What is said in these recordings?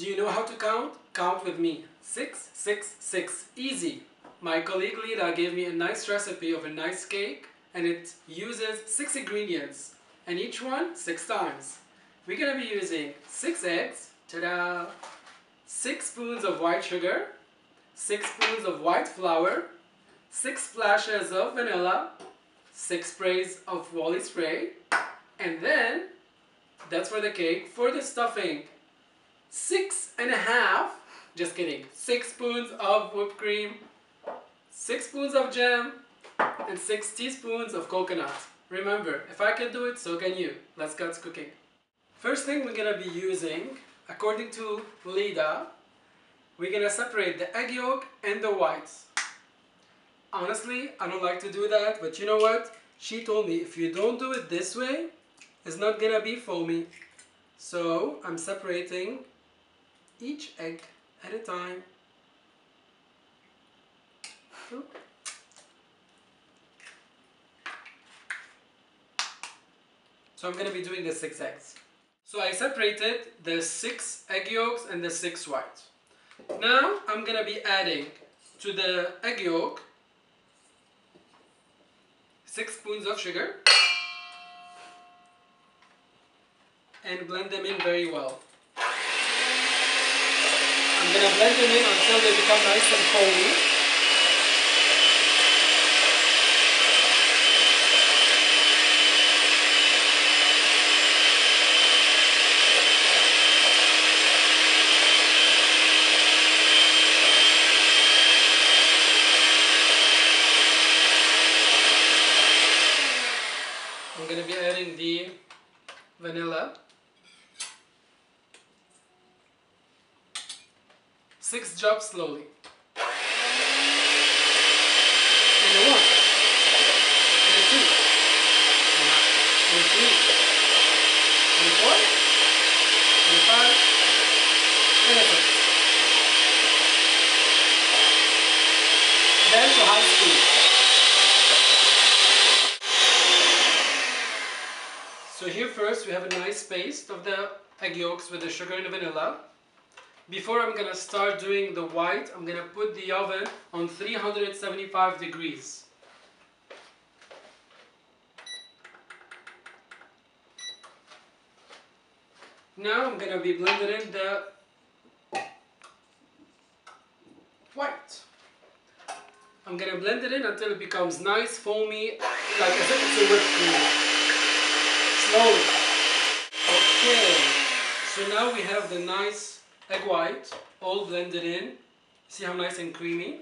Do you know how to count? Count with me. 6, 6, 6. Easy. My colleague Lida gave me a nice recipe of a nice cake, and it uses 6 ingredients, and each one 6 times. We're gonna be using 6 eggs, ta-da! 6 spoons of white sugar, 6 spoons of white flour, 6 splashes of vanilla, 6 sprays of Wally spray, and then that's for the cake. For the stuffing, 6.5, just kidding, 6 spoons of whipped cream, 6 spoons of jam, and 6 teaspoons of coconut. Remember, if I can do it, so can you. Let's get cooking. First thing we're gonna be using, according to Lida, we're gonna separate the egg yolk and the whites. Honestly, I don't like to do that, but you know what? She told me if you don't do it this way, it's not gonna be foamy. So I'm separating each egg at a time. So I'm gonna be doing the 6 eggs. So I separated the 6 egg yolks and the 6 whites. Now I'm gonna be adding to the egg yolk 6 spoons of sugar and blend them in very well. I'm gonna blend them in until they become nice and foamy. I'm going to be adding the vanilla, 6 drops slowly, and a 1, and a 2, and a 3, and a 4, and a 5, and a 6. Then to high speed. So here first we have a nice paste of the egg yolks with the sugar and the vanilla. Before I'm gonna start doing the white, I'm gonna put the oven on 375 degrees. Now I'm gonna be blending in the white. I'm gonna blend it in until it becomes nice, foamy, like as if it's a whipped cream. Slowly. Okay, so now we have the nice egg white all blended in. See how nice and creamy?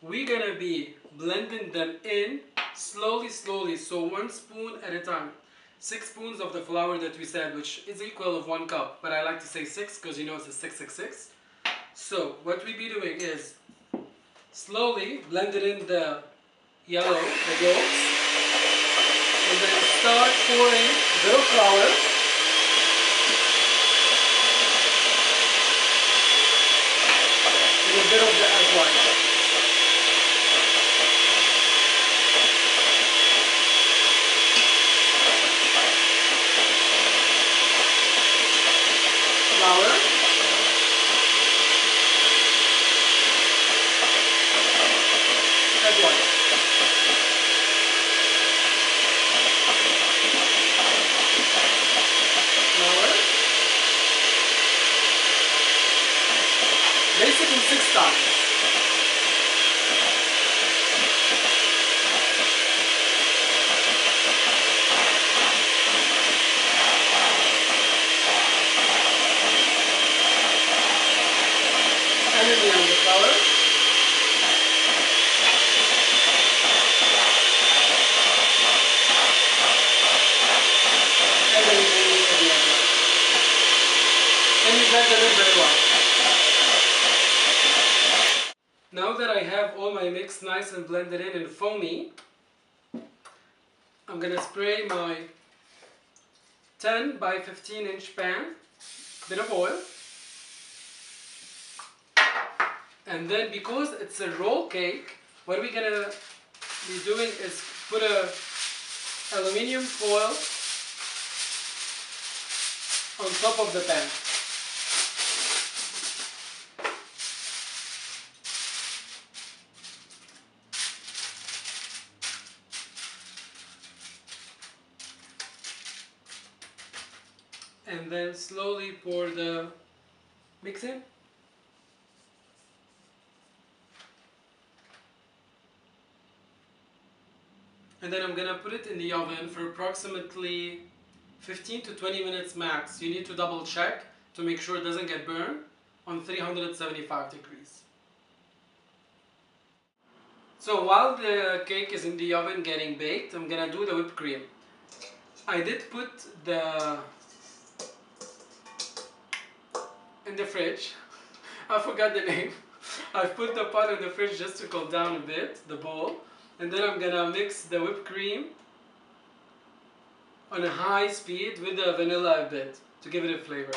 We're gonna be blending them in slowly, so 1 spoon at a time. 6 spoons of the flour that we said, which is equal of 1 cup, but I like to say 6 because you know it's a 666. So what we be doing is slowly blending in the yellow, the yolks, and then start pouring a bit of flour. And a bit of the egg white. Flour. Egg white. Basically 6 times. And then we have the flour. And then we need the egg white. And you blend them in very well. Now that I have all my mix nice and blended in and foamy, I'm gonna spray my 10 by 15 inch pan, bit of oil, and then because it's a roll cake, what we're gonna be doing is put a aluminium foil on top of the pan. and then slowly pour the mix in. And then I'm gonna put it in the oven for approximately 15 to 20 minutes max. You need to double check to make sure it doesn't get burned on 375 degrees. So while the cake is in the oven getting baked, I'm gonna do the whipped cream. I did put in the fridge. I forgot the name. I've put the pot in the fridge just to cool down a bit, the bowl. And then I'm gonna mix the whipped cream on a high speed with the vanilla a bit to give it a flavor.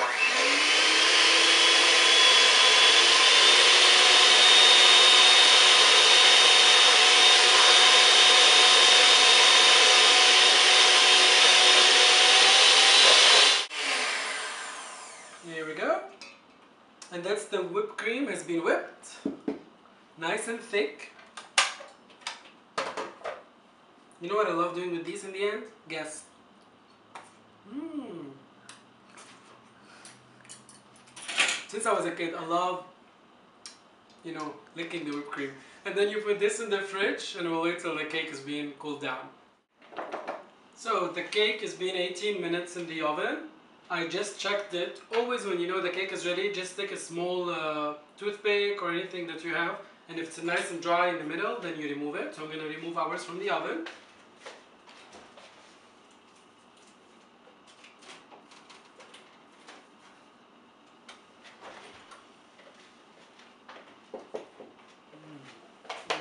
Here we go. And that's the whipped cream has been whipped. Nice and thick. You know what I love doing with these in the end? Guess. Since I was a kid, I love, licking the whipped cream. And then you put this in the fridge and we'll wait till the cake is being cooled down. So the cake is being 18 minutes in the oven. I just checked it. Always when you know the cake is ready, just take a small toothpick or anything that you have. And if it's nice and dry in the middle, then you remove it. So I'm going to remove ours from the oven.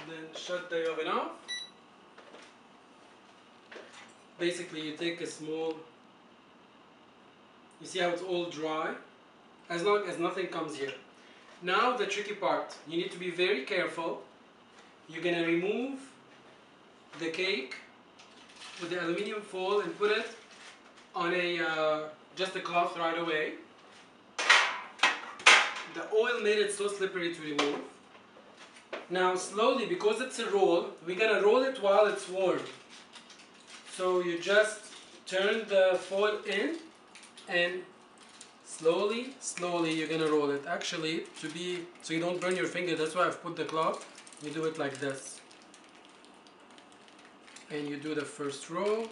Then shut the oven off. Basically you take a small, you see how it's all dry? As long as nothing comes here. Now the tricky part, you need to be very careful. You're gonna remove the cake with the aluminum foil and put it on just a cloth right away. The oil made it so slippery to remove. Now slowly, because it's a roll, we're gonna roll it while it's warm. So you just turn the foil in and slowly you're gonna roll it. Actually, so you don't burn your finger, that's why I've put the cloth. You do it like this. And you do the first roll.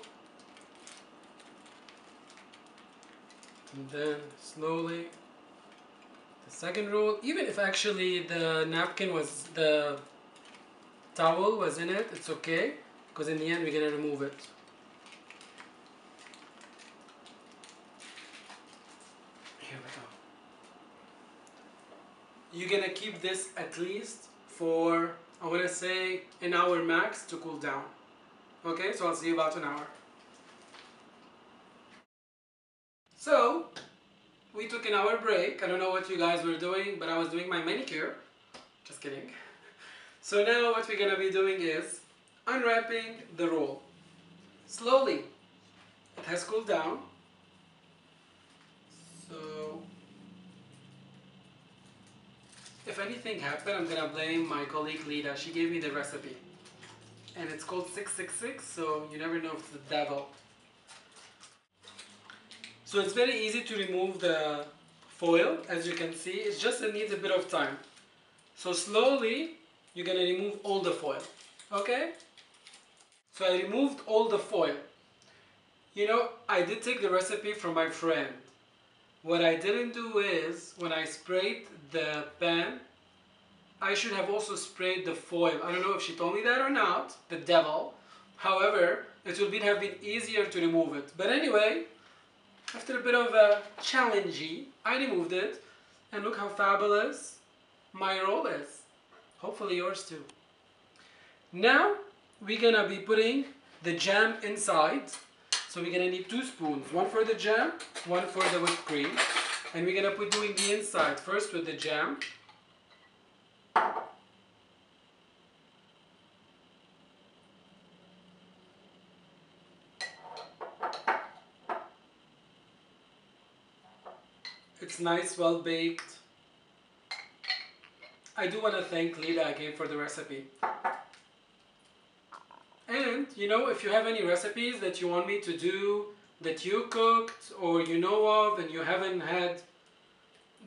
And then slowly the second roll. Even if actually the towel was in it, it's okay, because in the end we're gonna remove it. Here we go. You're gonna keep this at least for, I wanna say, an hour max to cool down. Okay, so I'll see you about an hour. So, we took an hour break. I don't know what you guys were doing, but I was doing my manicure. Just kidding. So now what we're gonna be doing is unwrapping the roll. Slowly. It has cooled down. So, if anything happened, I'm gonna blame my colleague Lida. She gave me the recipe. And it's called 666, so you never know if it's the devil. So it's very easy to remove the foil, as you can see. It just needs a bit of time. So slowly, you're gonna remove all the foil, okay? So I removed all the foil. You know, I did take the recipe from my friend. What I didn't do is, when I sprayed the pan, I should have also sprayed the foil. I don't know if she told me that or not, the devil. However, it would have been easier to remove it. But anyway, after a bit of a challenge, I removed it. And look how fabulous my roll is. Hopefully yours too. Now, we're gonna be putting the jam inside. So we're gonna need 2 spoons. One for the jam, one for the whipped cream. And we're gonna put doing the inside first with the jam. It's nice, well baked. I do want to thank Lida again for the recipe. And, you know, if you have any recipes that you want me to do that you cooked or you know of and you haven't had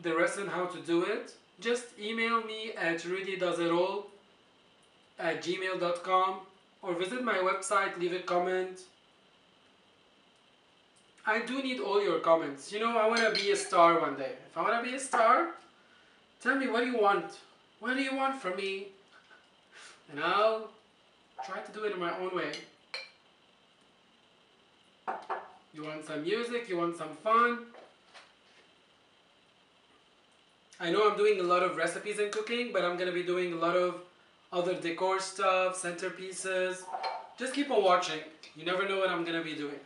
the lesson how to do it, just email me at rudydoesitall@gmail.com or visit my website, leave a comment. I do need all your comments. You know, I want to be a star one day. If I want to be a star, tell me what do you want? What do you want from me? And I'll try to do it in my own way. You want some music? You want some fun? I know I'm doing a lot of recipes and cooking, but I'm going to be doing a lot of other decor stuff, centerpieces. Just keep on watching. You never know what I'm going to be doing.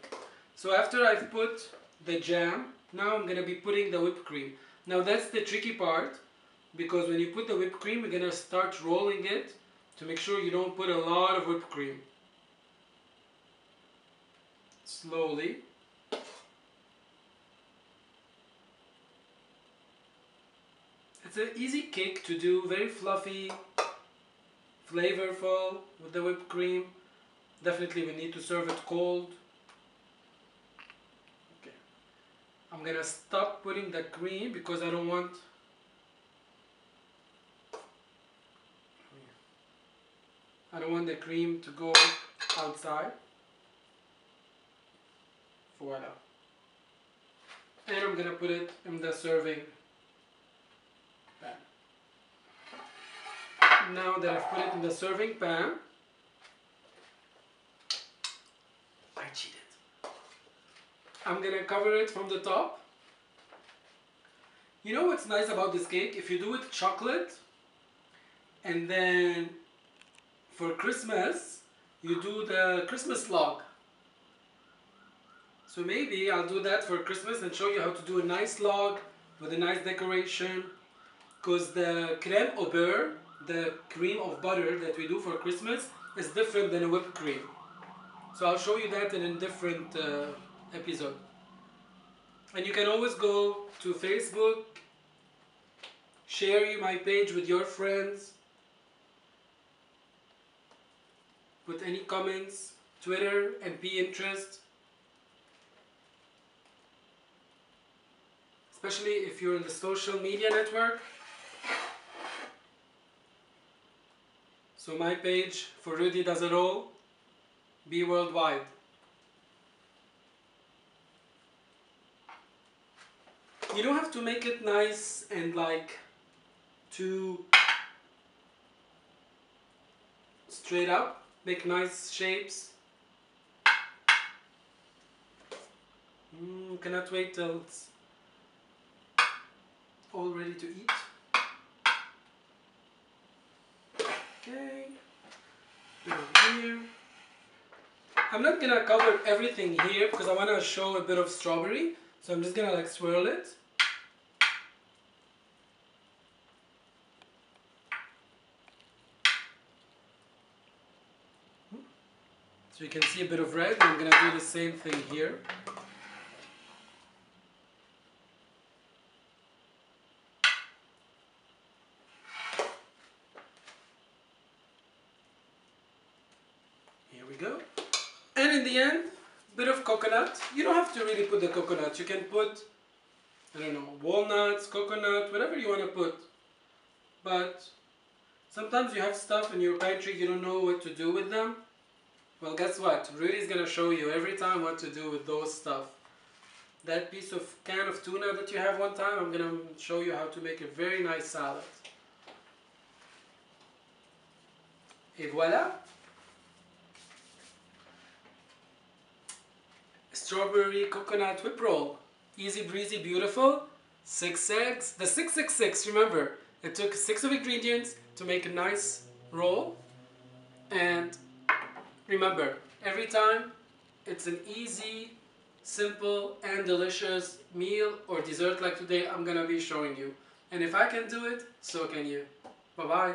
So after I've put the jam, now I'm going to be putting the whipped cream. Now that's the tricky part, because when you put the whipped cream, you're going to start rolling it to make sure you don't put a lot of whipped cream. Slowly. It's an easy cake to do, very fluffy, flavorful with the whipped cream. Definitely we need to serve it cold. Okay. I'm gonna stop putting the cream because I don't want the cream to go outside. Voila. And I'm gonna put it in the serving pan. Now that I've put it in the serving pan, I cheated. I'm gonna cover it from the top. You know what's nice about this cake? If you do it chocolate, and then for Christmas, you do the Christmas log. So maybe I'll do that for Christmas and show you how to do a nice log with a nice decoration. Because the crème au beurre, the cream of butter that we do for Christmas, is different than a whipped cream. So I'll show you that in a different episode. And you can always go to Facebook, share my page with your friends, put any comments, Twitter and Pinterest. Especially if you're in the social media network. So my page for Rudy Does It All, be worldwide. You don't have to make it nice and like too straight up. Make nice shapes. Cannot wait till it's all ready to eat. Okay, here. I'm not gonna cover everything here because I want to show a bit of strawberry. So I'm just gonna like swirl it. So you can see a bit of red. I'm gonna do the same thing here. Here we go. And in the end, bit of coconut. You don't have to really put the coconut. You can put, I don't know, walnuts, coconut, whatever you want to put. But sometimes you have stuff in your pantry, you don't know what to do with them. Well, guess what? Rudy's gonna show you every time what to do with those stuff. That piece of can of tuna that you have one time, I'm gonna show you how to make a very nice salad. Et voila! Strawberry coconut whip roll. Easy breezy, beautiful. 6 eggs. The 666, remember, it took 6 of ingredients to make a nice roll. And remember, every time it's an easy, simple and delicious meal or dessert like today I'm gonna be showing you. And if I can do it, so can you. Bye bye.